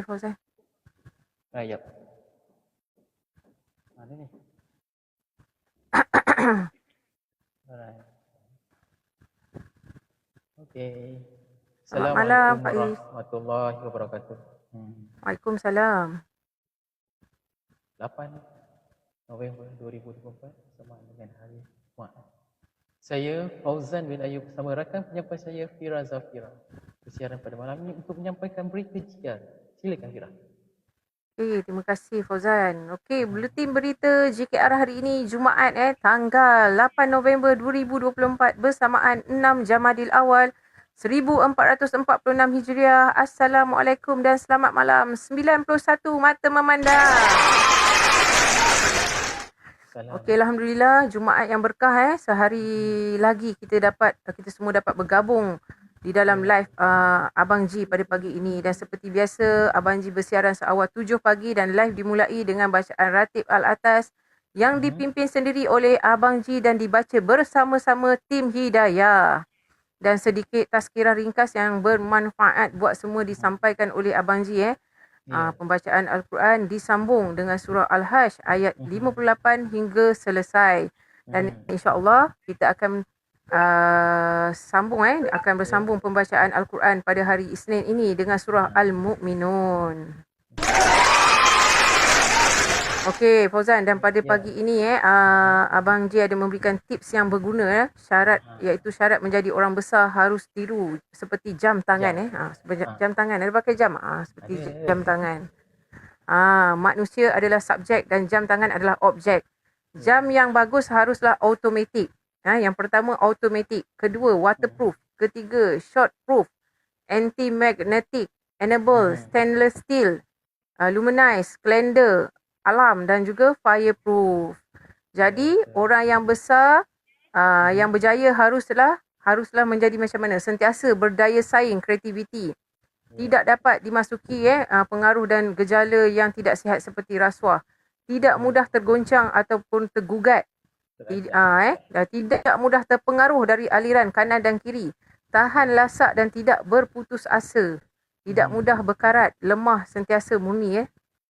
Fauzan. Ya. Mana ni? Alright. Okey. Selamat malam, Pak Is. Warahmatullahi wabarakatuh. Waalaikumsalam. 8 November 2024 sama dengan hari Jumaat. Saya Fauzan bin Ayub bersama rakan penyampai saya Fira Zafira bersiaran pada malam ini untuk menyampaikan berita JKR. Silakan Fira. Okey, terima kasih Fauzan. Okey, buletin berita JKR hari ini Jumaat tanggal 8 November 2024 bersamaan 6 Jamadil Awal 1446 Hijriah. Assalamualaikum dan selamat malam. 91 mata memandang. Okey, alhamdulillah Jumaat yang berkah sehari lagi kita semua dapat bergabung di dalam live Abang G pada pagi ini, dan seperti biasa Abang G bersiaran seawal 7 pagi dan live dimulai dengan bacaan Ratib Al-Atas yang dipimpin sendiri oleh Abang G dan dibaca bersama-sama tim Hidayah, dan sedikit tazkirah ringkas yang bermanfaat buat semua disampaikan oleh Abang G. Pembacaan Al-Quran disambung dengan surah Al-Hajj ayat 58 hingga selesai, dan insya-Allah kita akan bersambung pembacaan Al-Quran pada hari Isnin ini dengan surah Al-Mu'minun. Okey Fauzan, dan pada pagi ini Abang J ada memberikan tips yang berguna iaitu syarat menjadi orang besar harus tiru seperti jam tangan jam tangan ada pakai jam seperti jam tangan. Manusia adalah subjek dan jam tangan adalah objek. Jam yang bagus haruslah automatik. Yang pertama automatic, kedua waterproof, ketiga shortproof, anti-magnetic, enable, stainless steel, luminize, calendar, alarm dan juga fireproof. Jadi orang yang besar yang berjaya haruslah menjadi macam mana? Sentiasa berdaya saing, kreativiti. Tidak dapat dimasuki pengaruh dan gejala yang tidak sihat seperti rasuah. Tidak mudah tergoncang ataupun tergugat. Tidak mudah terpengaruh dari aliran kanan dan kiri. Tahan lasak dan tidak berputus asa. Tidak mudah berkarat, lemah, sentiasa murni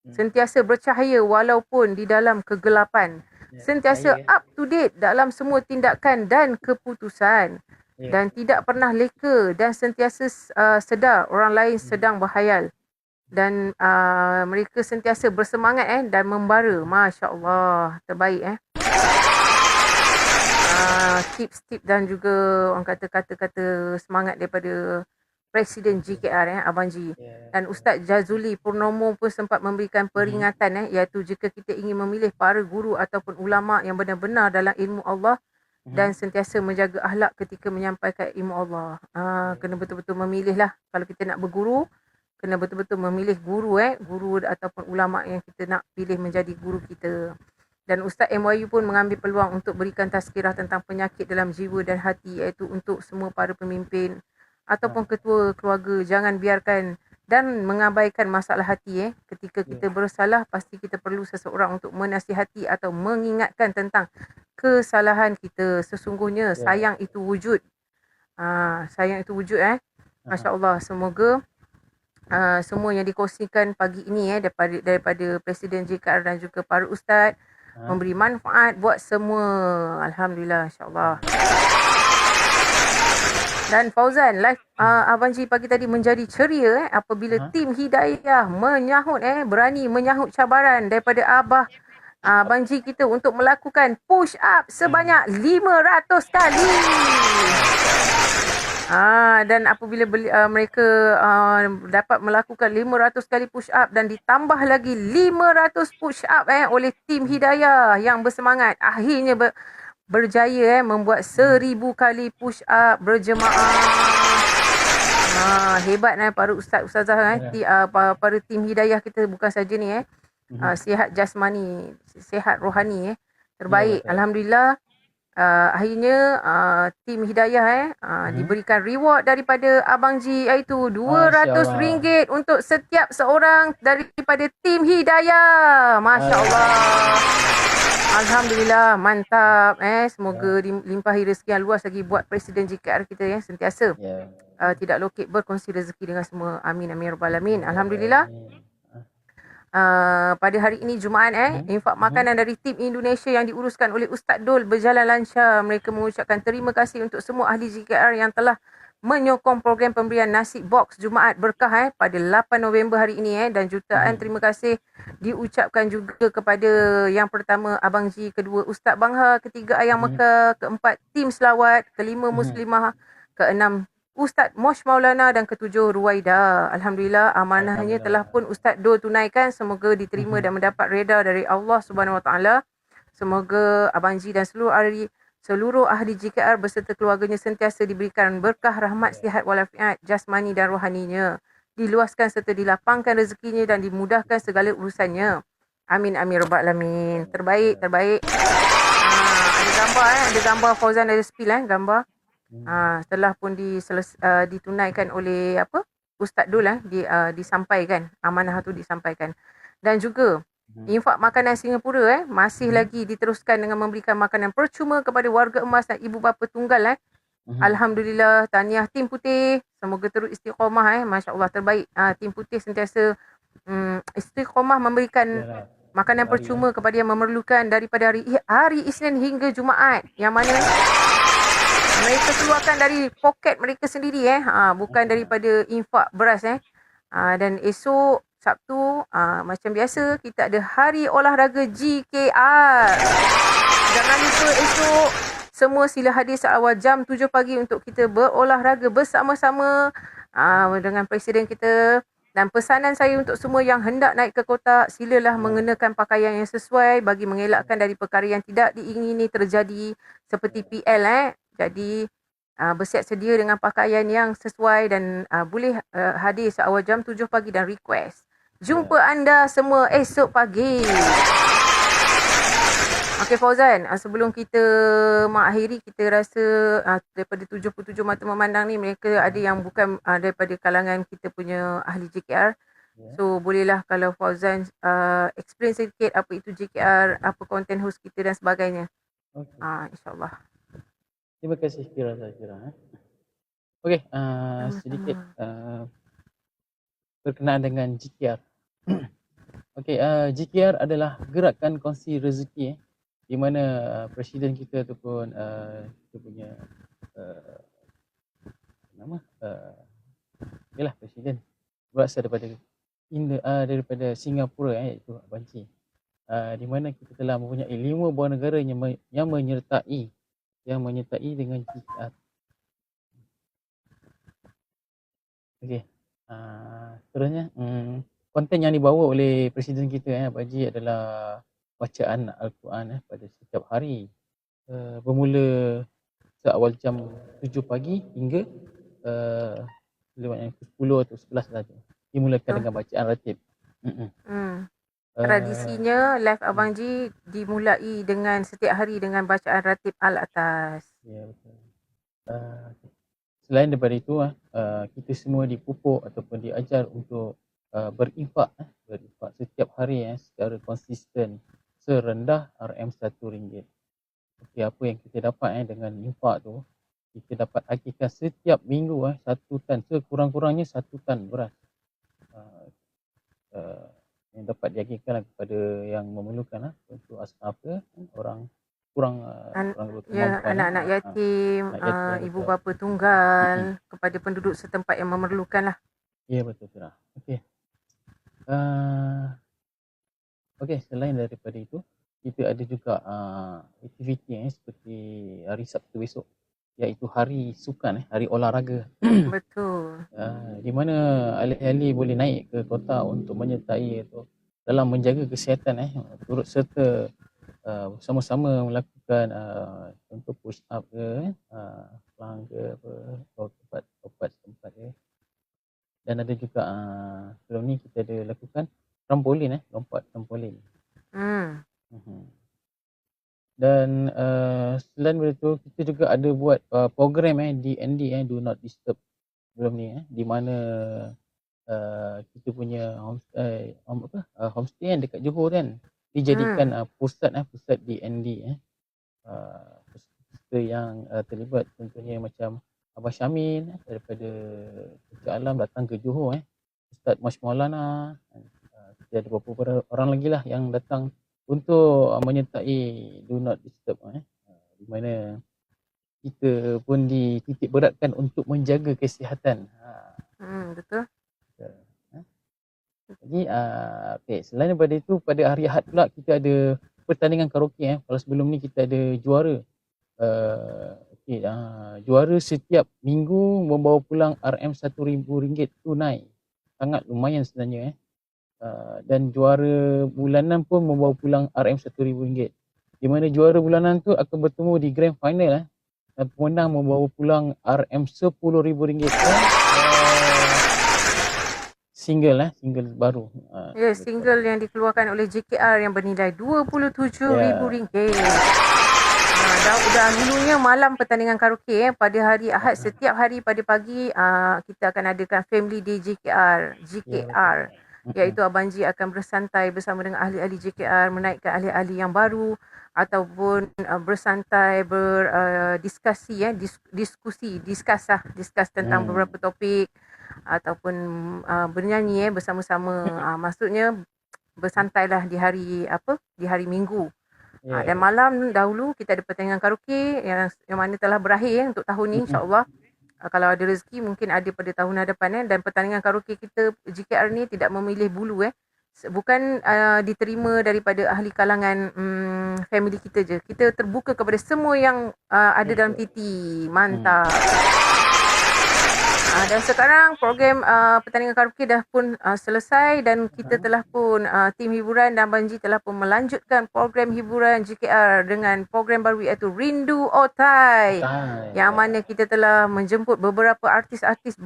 Sentiasa bercahaya walaupun di dalam kegelapan. Sentiasa up to date dalam semua tindakan dan keputusan. Dan tidak pernah leka dan sentiasa sedar orang lain sedang berhayal. Dan mereka sentiasa bersemangat dan membara. Masya Allah, terbaik tips-tips dan juga orang kata-kata semangat daripada Presiden JKR Abang G. Dan Ustaz Jazuli Purnomo pun sempat memberikan peringatan iaitu jika kita ingin memilih para guru ataupun ulama yang benar-benar dalam ilmu Allah dan sentiasa menjaga akhlak ketika menyampaikan ilmu Allah. Kena betul-betul memilih lah. Kalau kita nak berguru, kena betul-betul memilih guru guru ataupun ulama yang kita nak pilih menjadi guru kita. Dan Ustaz MYU pun mengambil peluang untuk berikan tazkirah tentang penyakit dalam jiwa dan hati, iaitu untuk semua para pemimpin ataupun ketua keluarga, jangan biarkan dan mengabaikan masalah hati. Ketika kita bersalah, pasti kita perlu seseorang untuk menasihati atau mengingatkan tentang kesalahan kita. Sesungguhnya sayang itu wujud. Sayang itu wujud Masya Allah. Semoga semua yang dikongsikan pagi ini daripada Presiden JKR dan juga para ustaz memberi manfaat buat semua. Alhamdulillah, insya-Allah. Dan Fauzan, live Abang G pagi tadi menjadi ceria apabila tim Hidayah berani menyahut cabaran daripada Abang G kita untuk melakukan push up sebanyak 500 kali. Dan apabila mereka dapat melakukan 500 kali push up dan ditambah lagi 500 push up oleh tim Hidayah yang bersemangat, akhirnya berjaya membuat 1000 kali push up berjemaah. Hebat para ustaz-ustazah para tim Hidayah kita, bukan saja ni sihat jasmani, sihat rohani terbaik. Alhamdulillah. Akhirnya tim Hidayah diberikan reward daripada Abang G, iaitu RM200 untuk setiap seorang daripada tim Hidayah. Masya Allah. Alhamdulillah, mantap. Semoga dilimpahi rezeki yang luas lagi buat Presiden JKR kita sentiasa tidak lokek berkongsi rezeki dengan semua. Amin amin rabbal alamin. Alhamdulillah. Pada hari ini Jumaat infak makanan dari tim Indonesia yang diuruskan oleh Ustaz Dul berjalan lancar. Mereka mengucapkan terima kasih untuk semua ahli JKR yang telah menyokong program pemberian nasi box Jumaat berkah pada 8 November hari ini dan jutaan terima kasih diucapkan juga kepada yang pertama Abang Ji, kedua Ustaz Bangha, ketiga Ayang Mekah, keempat tim selawat, kelima Muslimah, keenam Ustaz Mosh Maulana dan ketujuh Ruwaida. Alhamdulillah amanahnya telah pun Ustaz Dul tunaikan. Semoga diterima dan mendapat reda dari Allah Subhanahu Wa Taala. Semoga Abang Ji dan seluruh ahli JKR beserta keluarganya sentiasa diberikan berkah, rahmat, sihat walafiat jasmani dan rohaninya. Diluaskan serta dilapangkan rezekinya dan dimudahkan segala urusannya. Amin amin rabbal alamin. Terbaik. Ada gambar ada gambar Fauzan ada spill gambar. Setelah pun ditunaikan oleh Ustaz Dul disampaikan, amanah tu disampaikan. Dan juga infak makanan Singapura masih lagi diteruskan dengan memberikan makanan percuma kepada warga emas dan ibu bapa tunggal Alhamdulillah, tahniah tim putih, semoga terus istiqamah masya-Allah terbaik. Tim putih sentiasa istiqamah memberikan makanan percuma kepada yang memerlukan daripada hari Isnin hingga Jumaat, yang mana mereka keluarkan dari poket mereka sendiri bukan daripada infak beras dan esok Sabtu macam biasa kita ada hari olahraga JKR. Jangan lupa esok semua sila hadir seawal jam 7 pagi untuk kita berolahraga bersama-sama dengan Presiden kita. Dan pesanan saya untuk semua yang hendak naik ke kotak, silalah mengenakan pakaian yang sesuai bagi mengelakkan dari perkara yang tidak diingini terjadi seperti PL. Jadi bersiap sedia dengan pakaian yang sesuai dan boleh hadir seawal jam 7 pagi dan request. Jumpa anda semua esok pagi. Okey Fauzan, sebelum kita mengakhiri, kita rasa daripada 77 mata memandang ni, mereka ada yang bukan daripada kalangan kita punya ahli JKR. So bolehlah kalau Fauzan explain sedikit apa itu JKR, apa konten host kita dan sebagainya. InsyaAllah. Terima kasih Fira. Okey, sedikit berkenaan dengan JKR. Okey, JKR adalah gerakan kongsi rezeki di mana presiden kita ataupun kita punya ialah presiden berasal daripada Singapura iaitu Abang Ji. Di mana kita telah mempunyai 5 buah negara yang menyertai dengan JKR. Okey. Seterusnya konten yang dibawa oleh presiden kita Abang Ji adalah bacaan Al-Quran pada setiap hari, bermula seawal jam 7 pagi hingga lewat yang 10 atau 11 saja. Dimulakan dengan bacaan ratib. Tradisinya live Abang Ji dimulai dengan setiap hari dengan bacaan ratib al-atas. Ya, betul. Selain daripada itu, kita semua dipupuk ataupun diajar untuk berinfak setiap hari secara konsisten serendah RM1. Okey, apa yang kita dapat dengan infak tu, kita dapat hakikat setiap minggu 1 tan, sekurang-kurangnya 1 tan beras yang dapat dihakikan kepada yang memerlukan untuk orang kurang anak-anak yatim, ibu bapa tunggal, kepada penduduk setempat yang memerlukan lah. Ya, betul Fira. Okey, selain daripada itu, kita ada juga aktiviti seperti hari Sabtu besok, iaitu hari sukan, hari olahraga. Betul. Di mana ahli-ahli boleh naik ke kota untuk menyertai itu dalam menjaga kesihatan, turut serta bersama-sama melakukan contoh push up ke, plank ke apa, tempat dan ada juga sebelum ni kita ada lakukan trampolin, lompat trampolin. Dan selain itu kita juga ada buat program DND, Do Not Disturb sebelum ni, di mana kita punya homestay dekat Johor kan dijadikan pusat DND. Pusat yang terlibat contohnya macam Abang Syamin daripada Puncak Alam datang ke Johor Ustaz Mash Maulana, kita ada beberapa orang lagi lah yang datang untuk menyertai Do Not Disturb di mana kita pun dititik beratkan untuk menjaga kesihatan. Betul. Jadi okay, selain daripada itu, pada hari Ahad pula kita ada pertandingan karaoke. Kalau sebelum ni kita ada juara. Juara setiap minggu membawa pulang RM1,000 tunai. Sangat lumayan sebenarnya. Dan juara bulanan pun membawa pulang RM1,000. Di mana juara bulanan tu akan bertemu di grand final. Dan pemenang membawa pulang RM10,000 single baru. Single yang dikeluarkan oleh JKR yang bernilai RM27,000. Dahulunya malam pertandingan karaoke pada hari Ahad setiap hari pada pagi kita akan adakan Family Day JKR, iaitu Abang Ji akan bersantai bersama dengan ahli-ahli JKR, menaikkan ahli-ahli yang baru ataupun bersantai berdiskusi discuss tentang beberapa topik ataupun bernyanyi bersama-sama. Maksudnya bersantailah di hari Minggu. Dan malam dahulu kita ada pertandingan karaoke yang mana telah berakhir untuk tahun ni, insya-Allah. Kalau ada rezeki mungkin ada pada tahun hadapan dan pertandingan karaoke kita JKR ni tidak memilih bulu bukan diterima daripada ahli kalangan family kita je. Kita terbuka kepada semua yang ada dalam TT. Mantap. Dan sekarang program pertandingan karaoke dah pun selesai dan kita telah pun tim hiburan dan Abang Ji telah pun melanjutkan program hiburan JKR dengan program baru iaitu Rindu Otai. Yang mana kita telah menjemput beberapa artis-artis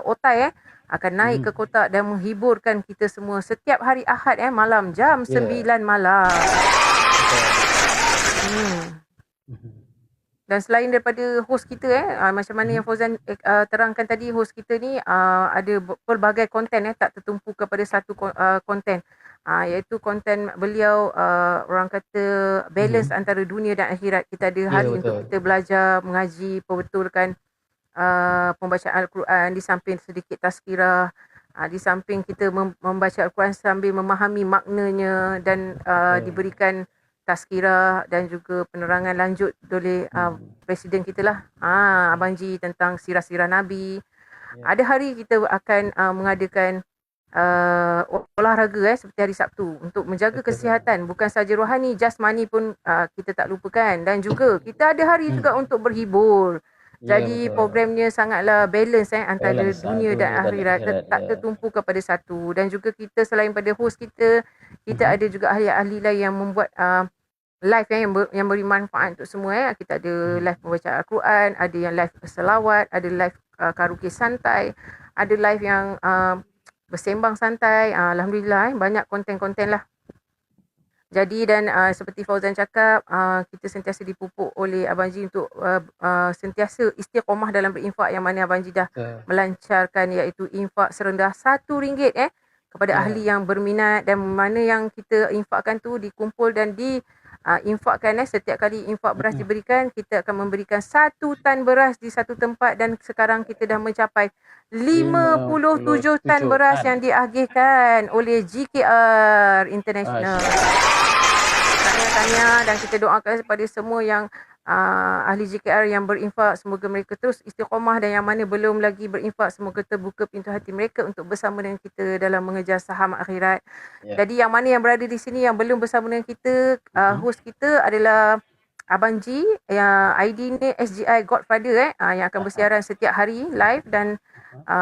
Otai akan naik ke kotak dan menghiburkan kita semua setiap hari Ahad malam jam 9 malam. Dan selain daripada host kita macam mana yang Fauzan terangkan tadi, host kita ni ada pelbagai konten tak tertumpu kepada satu konten, iaitu konten beliau orang kata balance antara dunia dan akhirat. Kita ada hari untuk kita belajar, mengaji, perbetulkan pembacaan Al-Quran, di samping sedikit tazkirah, di samping kita membaca Al-Quran sambil memahami maknanya dan diberikan tazkirah dan juga penerangan lanjut oleh Presiden kita lah, Abang Ji, tentang sirah-sirah Nabi. Ada hari kita akan mengadakan olahraga seperti hari Sabtu untuk menjaga kesihatan, bukan saja rohani, jasmani pun kita tak lupakan. Dan juga kita ada hari juga untuk berhibur. Jadi programnya sangatlah balance antara dunia dan akhirat, tak tertumpu kepada satu. Dan juga kita selain pada host kita ada juga ahli-ahli lain yang membuat live yang beri manfaat untuk semua. Kita ada live pembacaan Al-Quran, ada yang live selawat, ada live karaoke santai, ada live yang bersembang santai. Alhamdulillah banyak konten-konten lah. Jadi dan seperti Fauzan cakap, kita sentiasa dipupuk oleh Abang Ji untuk sentiasa istiqomah dalam berinfak, yang mana Abang Ji dah melancarkan iaitu infak serendah RM1 kepada ahli yang berminat, dan mana yang kita infakkan tu dikumpul dan infakkan. Setiap kali infak beras diberikan, kita akan memberikan 1 tan beras di satu tempat, dan sekarang kita dah mencapai 57 tan beras yang diagihkan oleh JKR International. Tanya dan kita doakan kepada semua yang ahli JKR yang berinfak, semoga mereka terus istiqomah, dan yang mana belum lagi berinfak, semoga terbuka pintu hati mereka untuk bersama dengan kita dalam mengejar saham akhirat. Jadi yang mana yang berada di sini yang belum bersama dengan kita, host kita adalah Abang Ji, yang ID ni SGI Godfather yang akan bersiaran setiap hari live. Dan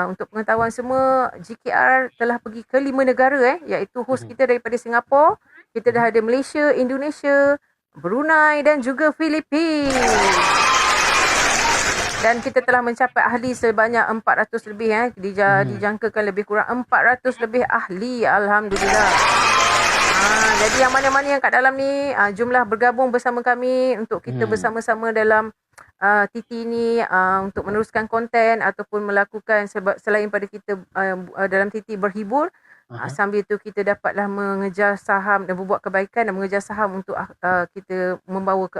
untuk pengetahuan semua, JKR telah pergi ke 5 negara iaitu host kita daripada Singapura, kita dah ada Malaysia, Indonesia, Brunei dan juga Filipina. Dan kita telah mencapai ahli sebanyak 400 lebih dijangkakan lebih kurang 400 lebih ahli. Alhamdulillah. Jadi yang mana-mana yang kat dalam ni, jumlah bergabung bersama kami untuk kita bersama-sama dalam TT ni untuk meneruskan konten ataupun melakukan selain pada kita dalam TT berhibur. Sambil tu kita dapatlah mengejar saham dan berbuat kebaikan dan mengejar saham untuk kita membawa ke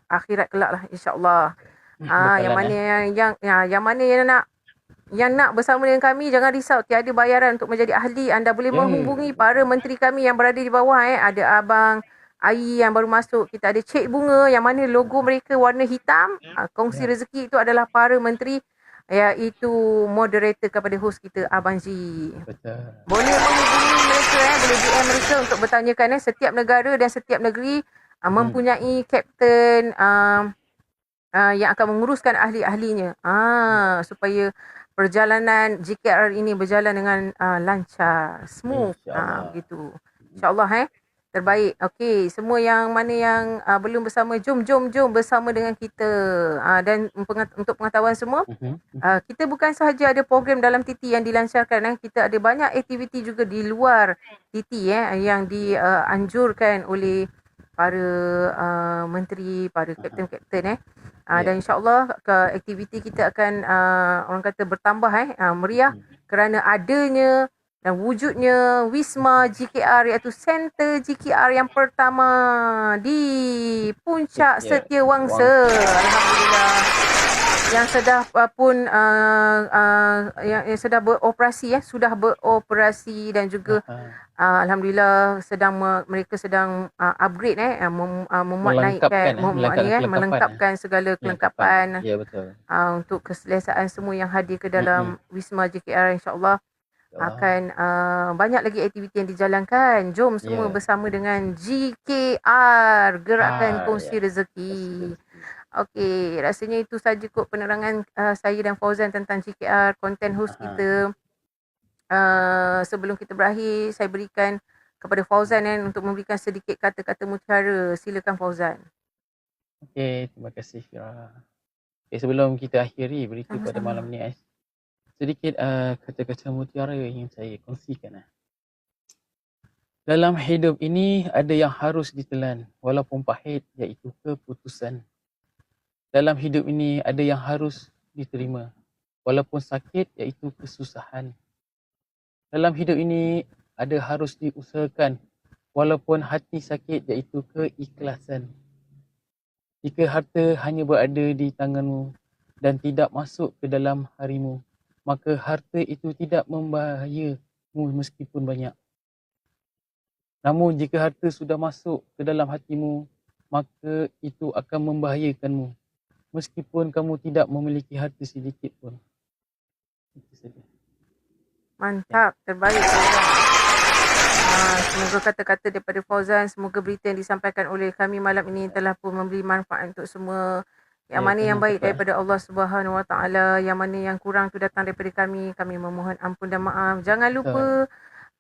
akhirat kelak lah, insya-Allah. Yang mana Bekalan yang mana yang nak bersama dengan kami, jangan risau, tiada bayaran untuk menjadi ahli. Anda boleh menghubungi para menteri kami yang berada di bawah. Ada Abang Ai yang baru masuk. Kita ada Cik Bunga yang mana logo mereka warna hitam. Kongsi rezeki itu adalah para menteri, iaitu moderator kepada host kita, Abang G. Betul. Boleh menghubungi mereka, boleh DM mereka untuk bertanyakan. Setiap negara dan setiap negeri mempunyai kapten yang akan menguruskan ahli-ahlinya. Supaya perjalanan GKR ini berjalan dengan lancar, smooth. Begitu. InsyaAllah terbaik. Okey, semua yang mana yang belum bersama, jom bersama dengan kita. Dan untuk pengetahuan semua, kita bukan sahaja ada program dalam TT yang dilancarkan. Kita ada banyak aktiviti juga di luar TT yang dianjurkan oleh para menteri, para kapten-kapten. Dan insyaAllah aktiviti kita akan orang kata bertambah meriah kerana adanya dan wujudnya Wisma GKR, iaitu Center GKR yang pertama di Puncak Setiawangsa. Alhamdulillah. Yang sudah pun yang sudah beroperasi, sudah beroperasi dan juga alhamdulillah mereka sedang upgrade melengkapkan segala kelengkapan untuk keselesaan semua yang hadir ke dalam Wisma GKR. InsyaAllah akan banyak lagi aktiviti yang dijalankan. Jom semua bersama dengan GKR, Gerakan Kongsi Rezeki. Okey, rasanya itu saja kot penerangan saya dan Fauzan tentang GKR, konten host kita. Sebelum kita berakhir, saya berikan kepada Fauzan untuk memberikan sedikit kata-kata mutiara. Silakan Fauzan. Okey, terima kasih Fira. Sebelum kita akhiri berita pada malam ni, sedikit kata-kata mutiara yang ingin saya kongsikan. Dalam hidup ini ada yang harus ditelan walaupun pahit, iaitu keputusan. Dalam hidup ini ada yang harus diterima walaupun sakit, iaitu kesusahan. Dalam hidup ini ada harus diusahakan walaupun hati sakit, iaitu keikhlasan. Jika harta hanya berada di tanganmu dan tidak masuk ke dalam harimu, maka harta itu tidak membahayamu meskipun banyak. Namun jika harta sudah masuk ke dalam hatimu, maka itu akan membahayakanmu meskipun kamu tidak memiliki harta sedikit pun. Itu saja. Mantap, terbaik Fauzan. Semoga kata-kata daripada Fauzan, semoga berita yang disampaikan oleh kami malam ini telah pun memberi manfaat untuk semua. Yang mana yang baik daripada Allah Subhanahu Wa Taala, yang mana yang kurang tu datang daripada kami memohon ampun dan maaf. Jangan lupa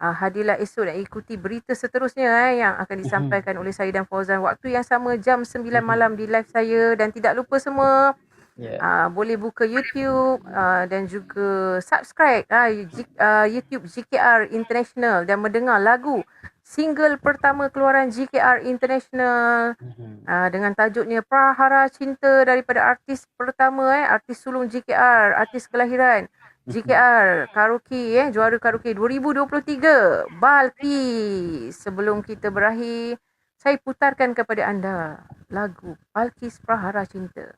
hadirlah esok dan ikuti berita seterusnya yang akan disampaikan oleh saya dan Fauzan waktu yang sama jam 9 malam di live saya. Dan tidak lupa semua boleh buka YouTube dan juga subscribe YouTube GKR International dan mendengar lagu single pertama keluaran GKR International dengan tajuknya Prahara Cinta daripada artis pertama artis sulung GKR, artis kelahiran GKR karaoke juara karaoke 2023 Balki. Sebelum kita berakhir, saya putarkan kepada anda lagu Balkis Prahara Cinta.